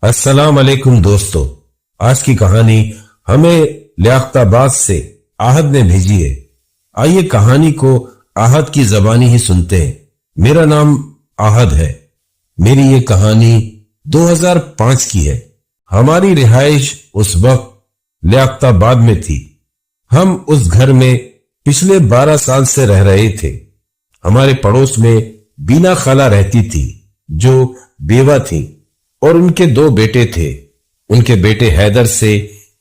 अस्सलाम वालेकुम दोस्तों। आज की कहानी हमें लियाकताबाद से आहद ने भेजी है। आइए कहानी को आहद की जबानी ही सुनते हैं। मेरा नाम आहद है। मेरी ये कहानी 2005 की है। हमारी रिहाइश उस वक्त लियाकताबाद में थी। हम उस घर में पिछले 12 साल से रह रहे थे। हमारे पड़ोस में बीना खाला रहती थी जो बेवा थी और उनके 2 बेटे थे। उनके बेटे हैदर से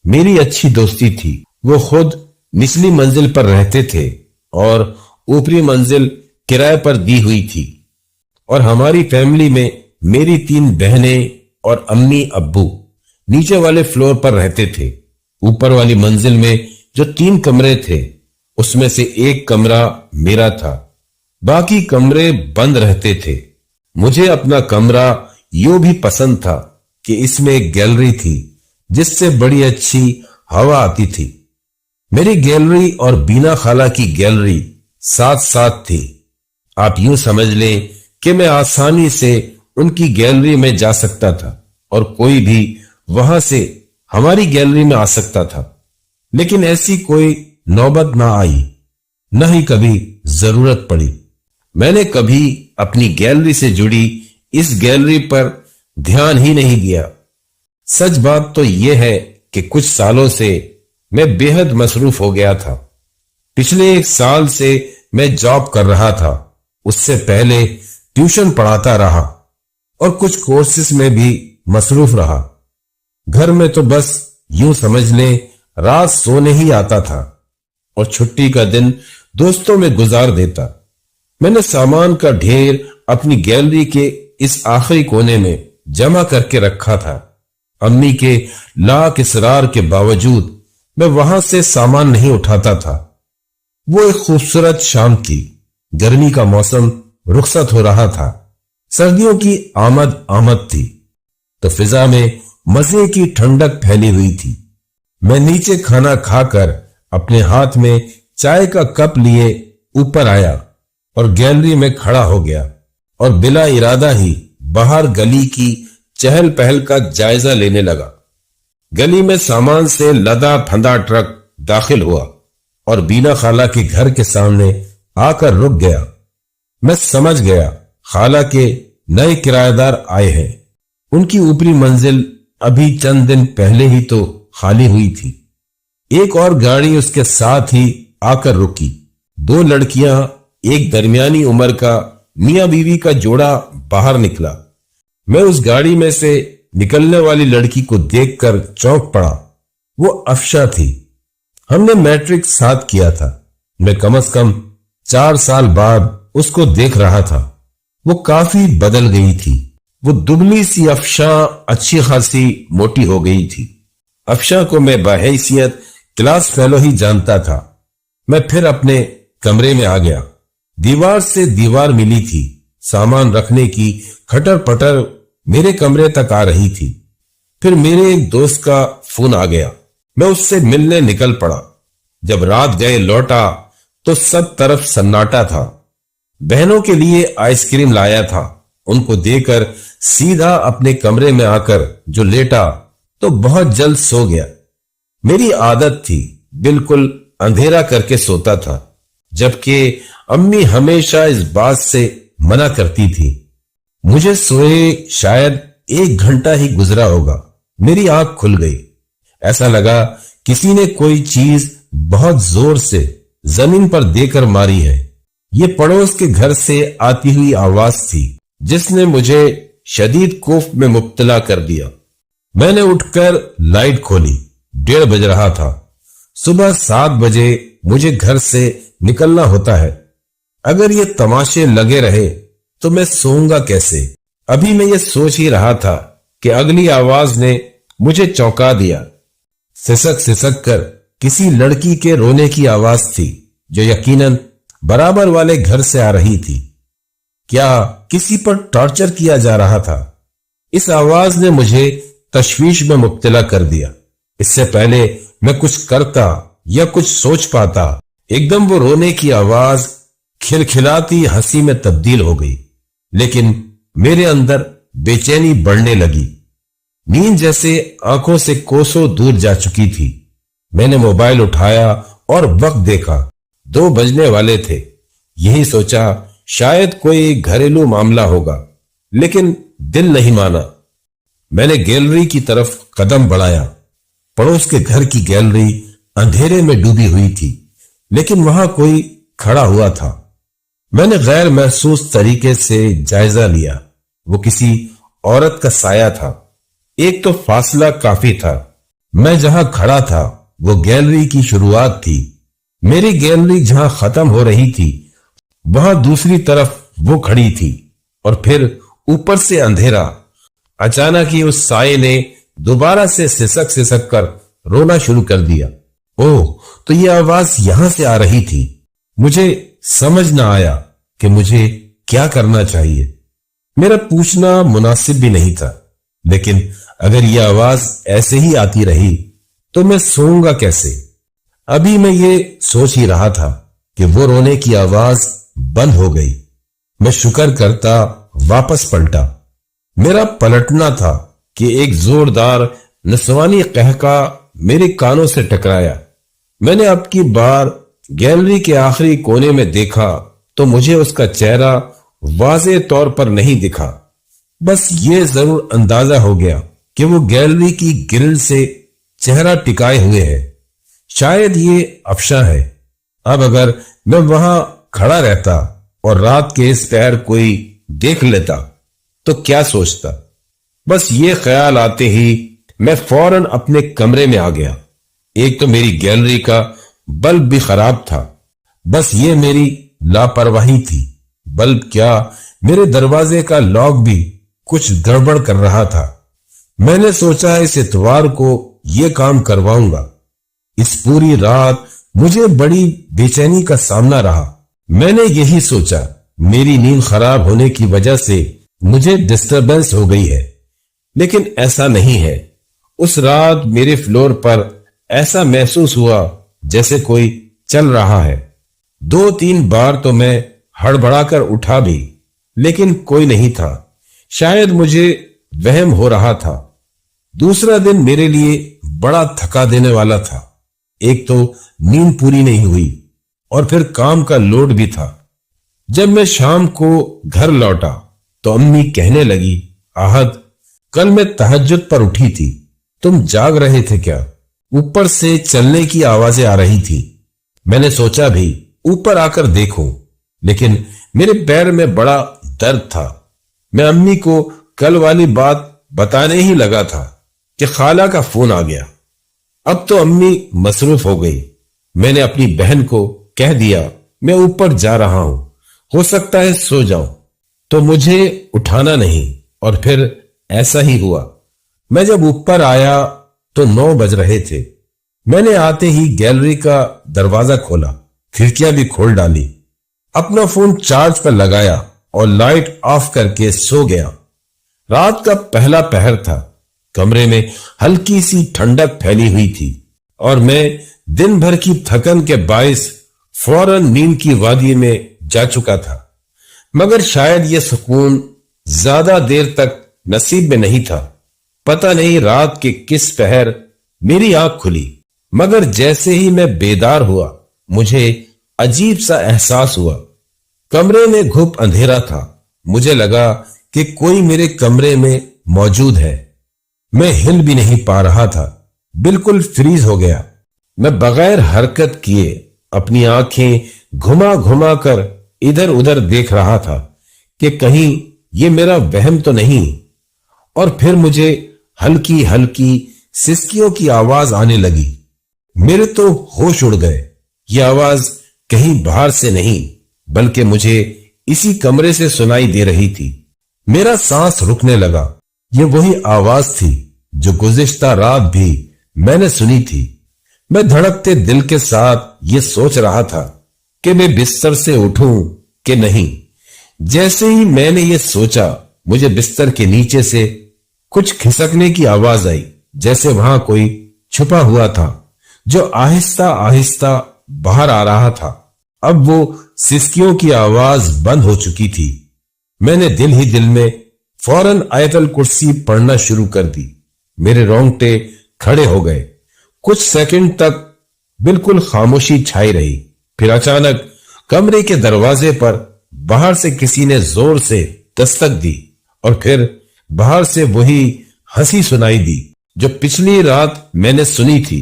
मेरी अच्छी दोस्ती थी। वो खुद निचली मंजिल पर रहते थे और ऊपरी मंजिल किराए पर दी हुई थी। और हमारी फैमिली में मेरी 3 बहनें और अम्मी अब्बू नीचे वाले फ्लोर पर रहते थे। ऊपर वाली मंजिल में जो 3 कमरे थे उसमें से एक कमरा मेरा था, बाकी कमरे बंद रहते थे। मुझे अपना कमरा यूं भी पसंद था कि इसमें एक गैलरी थी जिससे बड़ी अच्छी हवा आती थी। मेरी गैलरी और बीना खाला की गैलरी साथ साथ थी। आप यूं समझ लें कि मैं आसानी से उनकी गैलरी में जा सकता था और कोई भी वहां से हमारी गैलरी में आ सकता था। लेकिन ऐसी कोई नौबत ना आई, न ही कभी जरूरत पड़ी। मैंने कभी अपनी गैलरी से जुड़ी इस गैलरी पर ध्यान ही नहीं दिया। सच बात तो यह है कि कुछ सालों से मैं बेहद मसरूफ हो गया था। पिछले 1 साल से मैं जॉब कर रहा था। उससे पहले ट्यूशन पढ़ाता रहा और कुछ कोर्सेस में भी मसरूफ रहा। घर में तो बस यूं समझ लें रात सोने ही आता था और छुट्टी का दिन दोस्तों में गुजार देता। मैंने सामान का ढेर अपनी गैलरी के इस आखिरी कोने में जमा करके रखा था। अम्मी के लाख इसरार के बावजूद मैं वहां से सामान नहीं उठाता था। वो एक खूबसूरत शाम थी। गर्मी का मौसम रुखसत हो रहा था। सर्दियों की आमद थी तो फिजा में मजे की ठंडक फैली हुई थी। मैं नीचे खाना खाकर अपने हाथ में चाय का कप लिए ऊपर आया और गैलरी में खड़ा हो गया और बिला इरादा ही बाहर गली की चहल पहल का जायजा लेने लगा। गली में सामान से लदा फंदा ट्रक दाखिल हुआ और बीना खाला के घर के सामने आकर रुक गया। मैं समझ गया खाला के नए किराएदार आए हैं। उनकी ऊपरी मंजिल अभी चंद दिन पहले ही तो खाली हुई थी। एक और गाड़ी उसके साथ ही आकर रुकी। 2 लड़कियां, एक दरमियानी उम्र का मियां बीवी का जोड़ा बाहर निकला। मैं उस गाड़ी में से निकलने वाली लड़की को देखकर चौंक पड़ा। वो अफशा थी। हमने मैट्रिक साथ किया था। मैं कम से कम 4 साल बाद उसको देख रहा था। वो काफी बदल गई थी। वो दुबली सी अफशा अच्छी खासी मोटी हो गई थी। अफशा को मैं बहैसियत क्लास फेलो ही जानता था। मैं फिर अपने कमरे में आ गया। दीवार से दीवार मिली थी। सामान रखने की खटर पटर मेरे कमरे तक आ रही थी। फिर मेरे एक दोस्त का फोन आ गया। मैं उससे मिलने निकल पड़ा। जब रात गए लौटा तो सब तरफ सन्नाटा था। बहनों के लिए आइसक्रीम लाया था। उनको देकर सीधा अपने कमरे में आकर जो लेटा तो बहुत जल्द सो गया। मेरी आदत थी बिल्कुल अंधेरा करके सोता था, जबकि अम्मी हमेशा इस बात से मना करती थी। मुझे सोए शायद 1 घंटा ही गुजरा होगा। मेरी आंख खुल गई। ऐसा लगा किसी ने कोई चीज बहुत जोर से जमीन पर देकर मारी है। ये पड़ोस के घर से आती हुई आवाज थी जिसने मुझे शदीद खौफ में मुब्तला कर दिया। मैंने उठकर लाइट खोली। 1:30 बज रहा था। सुबह 7 बजे मुझे घर से निकलना होता है। अगर ये तमाशे लगे रहे तो मैं सोऊंगा कैसे? अभी मैं ये सोच ही रहा था कि अगली आवाज ने मुझे चौंका दिया। सिसक सिसक कर किसी लड़की के रोने की आवाज थी जो यकीनन बराबर वाले घर से आ रही थी। क्या किसी पर टॉर्चर किया जा रहा था? इस आवाज ने मुझे तशवीश में मुब्तला कर दिया। इससे पहले मैं कुछ करता या कुछ सोच पाता, एकदम वो रोने की आवाज खिलखिलाती हंसी में तब्दील हो गई। लेकिन मेरे अंदर बेचैनी बढ़ने लगी। नींद जैसे आंखों से कोसों दूर जा चुकी थी। मैंने मोबाइल उठाया और वक्त देखा, 2 बजने वाले थे। यही सोचा शायद कोई घरेलू मामला होगा, लेकिन दिल नहीं माना। मैंने गैलरी की तरफ कदम बढ़ाया। पड़ोस के घर की गैलरी अंधेरे में डूबी हुई थी, लेकिन वहां कोई खड़ा हुआ था। मैंने गैर महसूस तरीके से जायजा लिया। वो किसी औरत का साया था। एक तो फासला काफी था। मैं जहां खड़ा था वो गैलरी की शुरुआत थी। मेरी गैलरी जहां खत्म हो रही थी वहां दूसरी तरफ वो खड़ी थी, और फिर ऊपर से अंधेरा। अचानक ही उस साये ने दोबारा से सिसक सिसक कर रोना शुरू कर दिया। ओह, तो ये आवाज यहां से आ रही थी। मुझे समझ ना आया कि मुझे क्या करना चाहिए। मेरा पूछना मुनासिब भी नहीं था, लेकिन अगर यह आवाज ऐसे ही आती रही तो मैं सोऊंगा कैसे? अभी मैं ये सोच ही रहा था कि वो रोने की आवाज बंद हो गई। मैं शुक्र करता वापस पलटा। मेरा पलटना था कि एक जोरदार नस्वानी कहका मेरे कानों से टकराया। मैंने अब की बार गैलरी के आखिरी कोने में देखा तो मुझे उसका चेहरा वाज़े तौर पर नहीं दिखा। बस ये जरूर अंदाजा हो गया कि वो गैलरी की ग्रिल से चेहरा टिकाए हुए है। शायद ये अफशा है। अब अगर मैं वहां खड़ा रहता और रात के इस पहर कोई देख लेता तो क्या सोचता? बस ये ख्याल आते ही मैं फौरन अपने कमरे में आ गया। एक तो मेरी गैलरी का बल्ब भी खराब था। बस ये मेरी लापरवाही थी। बल्ब क्या, मेरे दरवाजे का लॉक भी कुछ गड़बड़ कर रहा था। मैंने सोचा इस इतवार को ये काम करवाऊंगा। इस पूरी रात मुझे बड़ी बेचैनी का सामना रहा। मैंने यही सोचा मेरी नींद खराब होने की वजह से मुझे डिस्टरबेंस हो गई है, लेकिन ऐसा नहीं है। उस रात मेरे फ्लोर पर ऐसा महसूस हुआ जैसे कोई चल रहा है। 2-3 बार तो मैं हड़बड़ाकर उठा भी, लेकिन कोई नहीं था। शायद मुझे वहम हो रहा था। दूसरा दिन मेरे लिए बड़ा थका देने वाला था। एक तो नींद पूरी नहीं हुई और फिर काम का लोड भी था। जब मैं शाम को घर लौटा तो अम्मी कहने लगी, आहद, कल मैं तहज्जुद पर उठी थी, तुम जाग रहे थे क्या? ऊपर से चलने की आवाजें आ रही थी। मैंने सोचा भी ऊपर आकर देखूं, लेकिन मेरे पैर में बड़ा दर्द था। मैं अम्मी को कल वाली बात बताने ही लगा था कि खाला का फोन आ गया। अब तो अम्मी मसरूफ हो गई। मैंने अपनी बहन को कह दिया मैं ऊपर जा रहा हूं, हो सकता है सो जाऊं, तो मुझे उठाना नहीं। और फिर ऐसा ही हुआ। मैं जब ऊपर आया तो 9 बज रहे थे। मैंने आते ही गैलरी का दरवाजा खोला, खिड़कियां भी खोल डाली, अपना फोन चार्ज पर लगाया और लाइट ऑफ करके सो गया। रात का पहला पहर था। कमरे में हल्की सी ठंडक फैली हुई थी और मैं दिन भर की थकन के बायस फौरन नींद की वादी में जा चुका था। मगर शायद यह सुकून ज्यादा देर तक नसीब में नहीं था। पता नहीं रात के किस पहर मेरी आंख खुली, मगर जैसे ही मैं बेदार हुआ मुझे अजीब सा एहसास हुआ। कमरे में घुप अंधेरा था। मुझे लगा कि कोई मेरे कमरे में मौजूद है। मैं हिल भी नहीं पा रहा था, बिल्कुल फ्रीज हो गया। मैं बगैर हरकत किए अपनी आंखें घुमा घुमा कर इधर उधर देख रहा था कि कहीं ये मेरा वहम तो नहीं। और फिर मुझे हल्की हल्की सिसकियों की आवाज आने लगी। मेरे तो होश उड़ गए। ये आवाज कहीं बाहर से नहीं, बल्कि मुझे इसी कमरे से सुनाई दे रही थी। मेरा सांस रुकने लगा। ये वही आवाज थी जो गुज़िश्ता रात भी मैंने सुनी थी। मैं धड़कते दिल के साथ ये सोच रहा था कि मैं बिस्तर से उठूं कि नहीं। जैसे ही मैंने ये सोचा, मुझे बिस्तर के नीचे से कुछ खिसकने की आवाज आई, जैसे वहां कोई छुपा हुआ था जो आहिस्ता आहिस्ता बाहर आ रहा था। अब वो सिसकियों की आवाज बंद हो चुकी थी। मैंने दिल ही दिल में फौरन आयतल कुर्सी पढ़ना शुरू कर दी। मेरे रोंगटे खड़े हो गए। कुछ सेकंड तक बिल्कुल खामोशी छाई रही। फिर अचानक कमरे के दरवाजे पर बाहर से किसी ने जोर से दस्तक दी और फिर बाहर से वही हंसी सुनाई दी जो पिछली रात मैंने सुनी थी।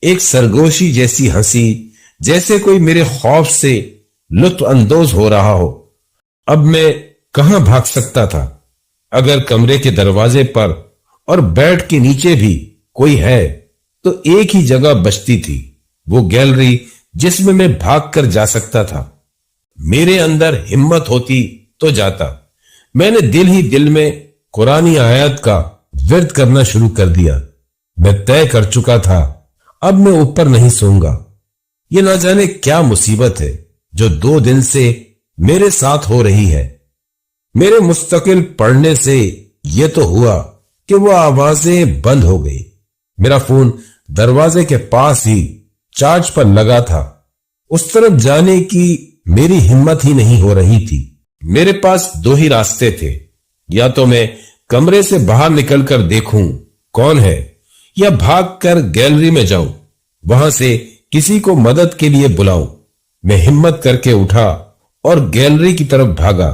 एक सरगोशी जैसी हंसी, जैसे कोई मेरे खौफ से लुत्फ अंदोज हो रहा हो। अब मैं कहां भाग सकता था? अगर कमरे के दरवाजे पर और बेड के नीचे भी कोई है तो एक ही जगह बचती थी, वो गैलरी जिसमें मैं भाग कर जा सकता था। मेरे अंदर हिम्मत होती तो जाता। मैंने दिल ही दिल में कुरानी आयत का विर्द करना शुरू कर दिया। मैं तय कर चुका था, अब मैं ऊपर नहीं सोऊंगा। ये ना जाने क्या मुसीबत है जो 2 दिन से मेरे साथ हो रही है। मेरे मुस्तकिल पढ़ने से यह तो हुआ कि वो आवाजें बंद हो गई। मेरा फोन दरवाजे के पास ही चार्ज पर लगा था। उस तरफ जाने की मेरी हिम्मत ही नहीं हो रही थी। मेरे पास 2 ही रास्ते थे, या तो मैं कमरे से बाहर निकलकर देखूं कौन है, या भागकर गैलरी में जाऊं, वहां से किसी को मदद के लिए बुलाऊं। मैं हिम्मत करके उठा और गैलरी की तरफ भागा।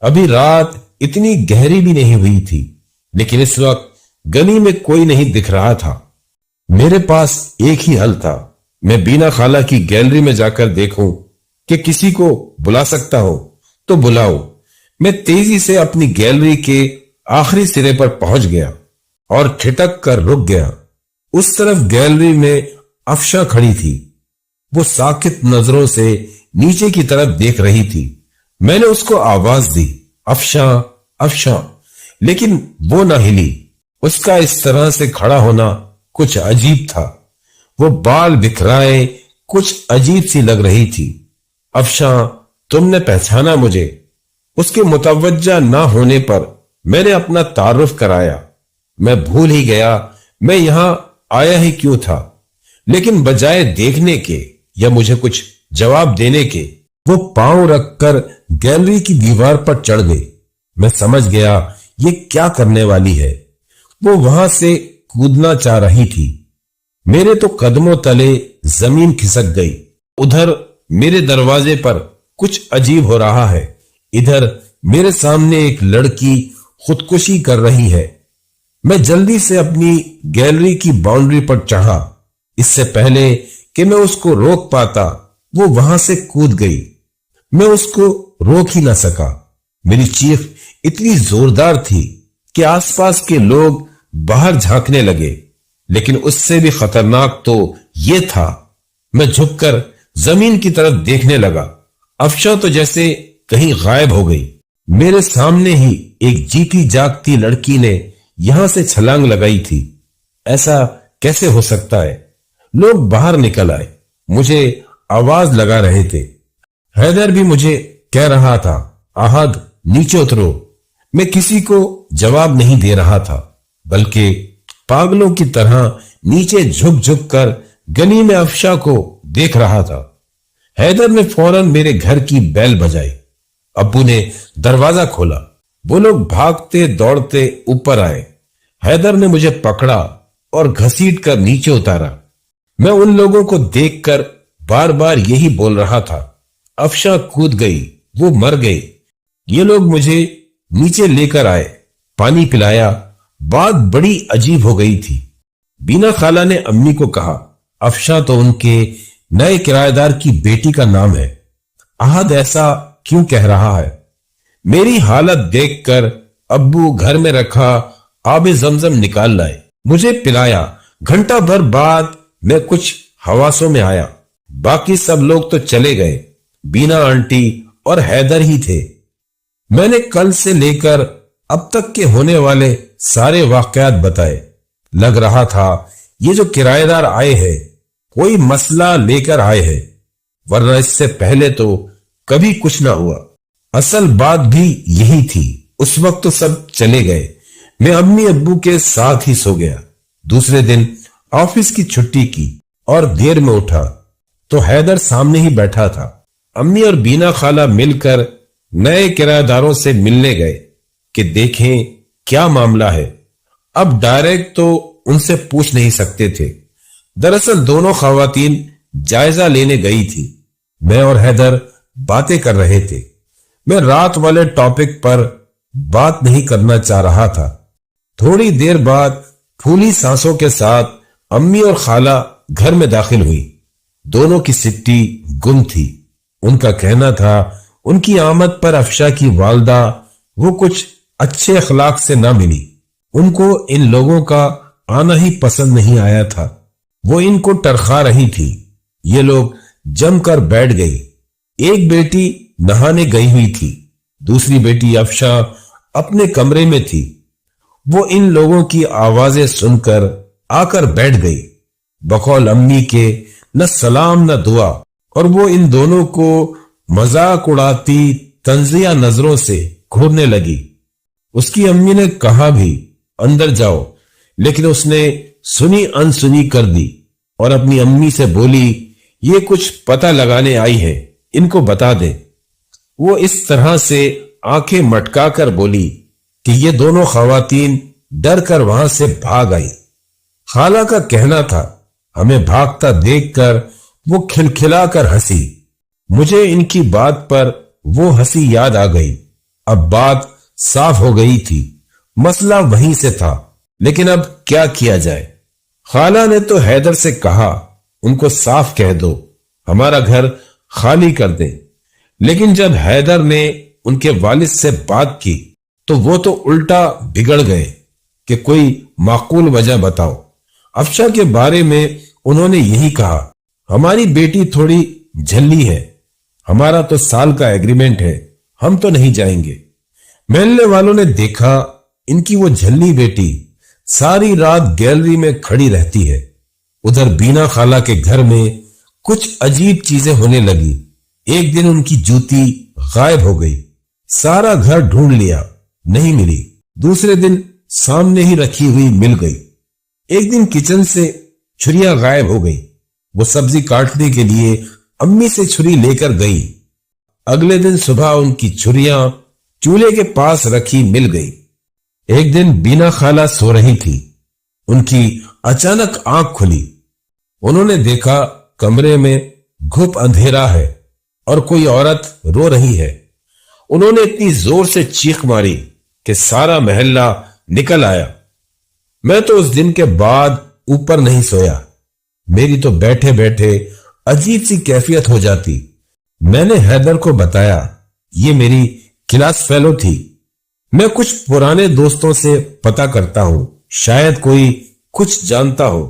अभी रात इतनी गहरी भी नहीं हुई थी, लेकिन इस वक्त गली में कोई नहीं दिख रहा था। मेरे पास एक ही हल था, मैं बीना खाला की गैलरी में जाकर देखूं कि किसी को बुला सकता हो तो बुलाओ। मैं तेजी से अपनी गैलरी के आखिरी सिरे पर पहुंच गया और ठिठक कर रुक गया। उस तरफ गैलरी में अफशा खड़ी थी। वो साकित नजरों से नीचे की तरफ देख रही थी। मैंने उसको आवाज दी, अफशा अफशा, लेकिन वो ना हिली। उसका इस तरह से खड़ा होना कुछ अजीब था। वो बाल बिखराए कुछ अजीब सी लग रही थी। अफशा, तुमने पहचाना मुझे? उसके मुतवज्जा ना होने पर मैंने अपना तारुफ कराया। मैं भूल ही गया मैं यहां आया ही क्यों था, लेकिन बजाय देखने के या मुझे कुछ जवाब देने के, वो पांव रखकर गैलरी की दीवार पर चढ़ गई। मैं समझ गया ये क्या करने वाली है। वो वहां से कूदना चाह रही थी। मेरे तो कदमों तले जमीन खिसक गई। उधर मेरे दरवाजे पर कुछ अजीब हो रहा है। इधर मेरे सामने एक लड़की खुदकुशी कर रही है। मैं जल्दी से अपनी गैलरी की बाउंड्री पर चढ़ा। इससे पहले कि मैं उसको रोक पाता, वो वहां से कूद गई। मैं उसको रोक ही ना सका। मेरी चीख इतनी जोरदार थी कि आसपास के लोग बाहर झांकने लगे, लेकिन उससे भी खतरनाक तो ये था, मैं झुककर जमीन की तरफ देखने लगा। अफशा तो जैसे कहीं गायब हो गई। मेरे सामने ही एक जीती जागती लड़की ने यहां से छलांग लगाई थी। ऐसा कैसे हो सकता है? लोग बाहर निकल आए, मुझे आवाज लगा रहे थे। हैदर भी मुझे कह रहा था, आहद नीचे उतरो। मैं किसी को जवाब नहीं दे रहा था, बल्कि पागलों की तरह नीचे झुक झुक कर गली में अफशा को देख रहा था। हैदर ने फौरन मेरे घर की बेल बजाई। अब्बू ने दरवाजा खोला। वो लोग भागते दौड़ते ऊपर आए। हैदर ने मुझे पकड़ा और घसीट कर नीचे उतारा। मैं उन लोगों को देखकर बार बार यही बोल रहा था, अफशा कूद गई, वो मर गई। ये लोग मुझे नीचे लेकर आए, पानी पिलाया। बात बड़ी अजीब हो गई थी। बीना खाला ने अम्मी को कहा, अफशा तो उनके नए किराएदार की बेटी का नाम है। आहद ऐसा क्यों कह रहा है? मेरी हालत देखकर अब्बू घर में रखा आबे जमजम निकाल लाए, मुझे पिलाया। घंटा भर बाद मैं कुछ हवासों में आया। बाकी सब लोग तो चले गए, बीना आंटी और हैदर ही थे। मैंने कल से लेकर अब तक के होने वाले सारे वाकयात बताए। लग रहा था ये जो किराएदार आए हैं कोई मसला लेकर आए हैं, वरना इससे पहले तो कभी कुछ ना हुआ। असल बात भी यही थी। उस वक्त तो सब चले गए। मैं अम्मी अब्बू के साथ ही सो गया। दूसरे दिन ऑफिस की छुट्टी की और देर में उठा तो हैदर सामने ही बैठा था। अम्मी और बीना खाला मिलकर नए किराएदारों से मिलने गए कि देखें क्या मामला है। अब डायरेक्ट तो उनसे पूछ नहीं सकते थे। दरअसल दोनों खवातीन जायजा लेने गई थी। मैं और हैदर बातें कर रहे थे। मैं रात वाले टॉपिक पर बात नहीं करना चाह रहा था। थोड़ी देर बाद फूली सांसों के साथ अम्मी और खाला घर में दाखिल हुई। दोनों की सिट्टी गुम थी। उनका कहना था उनकी आमद पर अफशा की वालदा वो कुछ अच्छे अखलाक से ना मिली। उनको इन लोगों का आना ही पसंद नहीं आया था। वो इनको टरखा रही थी। ये लोग जमकर बैठ गई। एक बेटी नहाने गई हुई थी, दूसरी बेटी अफशा अपने कमरे में थी। वो इन लोगों की आवाजें सुनकर आकर बैठ गई। बकौल अम्मी के न सलाम न दुआ, और वो इन दोनों को मजाक उड़ाती तंजिया नजरों से घूरने लगी। उसकी अम्मी ने कहा भी अंदर जाओ, लेकिन उसने सुनी अनसुनी कर दी और अपनी अम्मी से बोली ये कुछ पता लगाने आई है, इनको बता दे। वो इस तरह से आंखें मटका कर बोली कि ये दोनों खवातीन डर कर वहां से भाग आई। खाला का कहना था हमें भागता देखकर वो खिलखिलाकर हंसी। मुझे इनकी बात पर वो हंसी याद आ गई। अब बात साफ हो गई थी। मसला वहीं से था, लेकिन अब क्या किया जाए। खाला ने तो हैदर से कहा उनको साफ कह दो हमारा घर खाली कर दे, लेकिन जब हैदर ने उनके वालिद से बात की तो वो तो उल्टा बिगड़ गए कि कोई माकूल वजह बताओ। अफशा के बारे में उन्होंने यही कहा हमारी बेटी थोड़ी झल्ली है, हमारा तो साल का एग्रीमेंट है, हम तो नहीं जाएंगे। महल्ले वालों ने देखा इनकी वो झल्ली बेटी सारी रात गैलरी में खड़ी रहती है। उधर बीना खाला के घर में कुछ अजीब चीजें होने लगी। एक दिन उनकी जूती गायब हो गई। सारा घर ढूंढ लिया, नहीं मिली। दूसरे दिन सामने ही रखी हुई मिल गई। एक दिन किचन से छुरियां गायब हो गई। वो सब्जी काटने के लिए अम्मी से छुरी लेकर गई। अगले दिन सुबह उनकी छुरियां चूल्हे के पास रखी मिल गई। एक दिन बीना खाला सो रही थी। उनकी अचानक आंख खुली। उन्होंने देखा कमरे में घुप अंधेरा है और कोई औरत रो रही है। उन्होंने इतनी जोर से चीख मारी कि सारा महल्ला निकल आया। मैं तो उस दिन के बाद ऊपर नहीं सोया। मेरी तो बैठे बैठे अजीब सी कैफियत हो जाती। मैंने हैदर को बताया ये मेरी क्लास फेलो थी। मैं कुछ पुराने दोस्तों से पता करता हूं, शायद कोई कुछ जानता हो।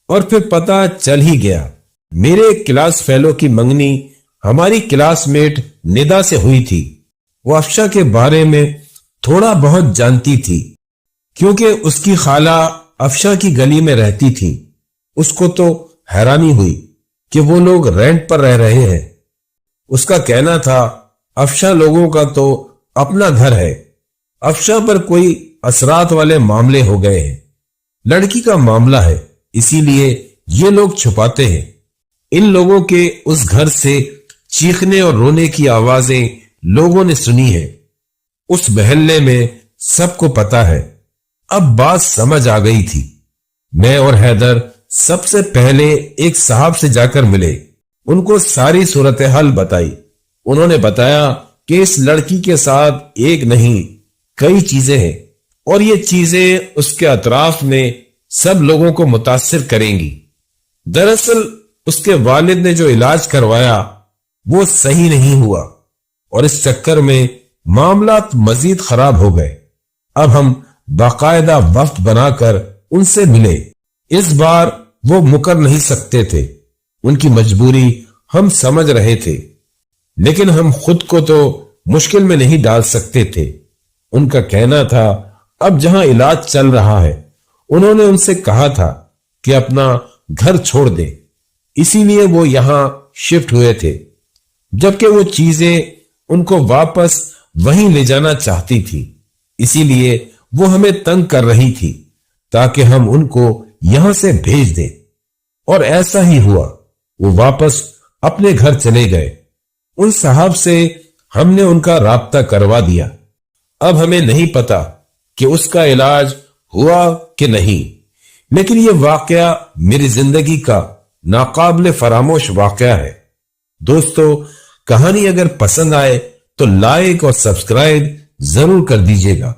और फिर पता चल ही गया। मेरे क्लास फेलो की मंगनी हमारी क्लासमेट निदा से हुई थी। वो अफशा के बारे में थोड़ा बहुत जानती थी, क्योंकि उसकी खाला अफशा की गली में रहती थी। उसको तो हैरानी हुई कि वो लोग रेंट पर रह रहे हैं। उसका कहना था अफशा लोगों का तो अपना घर है। अफशा पर कोई असरात वाले मामले हो गए हैं। लड़की का मामला है, इसीलिए ये लोग छुपाते हैं। इन लोगों के उस घर से चीखने और रोने की आवाजें लोगों ने सुनी है। उस महल्ले में सबको पता है। अब बात समझ आ गई थी। मैं और हैदर सबसे पहले एक साहब से जाकर मिले। उनको सारी सूरत हाल बताई। उन्होंने बताया कि इस लड़की के साथ एक नहीं कई चीजें हैं और ये चीजें उसके अतराफ में सब लोगों को मुतासिर करेंगी। दरअसल उसके वालिद ने जो इलाज करवाया वो सही नहीं हुआ और इस चक्कर में मामला मजीद खराब हो गए। अब हम बाकायदा वफ्द बनाकर उनसे मिले। इस बार वो मुकर नहीं सकते थे। उनकी मजबूरी हम समझ रहे थे, लेकिन हम खुद को तो मुश्किल में नहीं डाल सकते थे। उनका कहना था अब जहां इलाज चल रहा है, उन्होंने उनसे कहा था कि अपना घर छोड़ दे, इसीलिए वो यहां शिफ्ट हुए थे। जबकि वो चीजें उनको वापस वहीं ले जाना चाहती थी, इसीलिए वो हमें तंग कर रही थी ताकि हम उनको यहां से भेज दें। और ऐसा ही हुआ। वो वापस अपने घर चले गए। उन साहब से हमने उनका राब्ता करवा दिया। अब हमें नहीं पता कि उसका इलाज ہوا کہ نہیں، لیکن یہ واقعہ میری زندگی کا ناقابل فراموش واقعہ ہے۔ دوستو، کہانی اگر پسند آئے تو لائک اور سبسکرائب ضرور کر دیجیے گا۔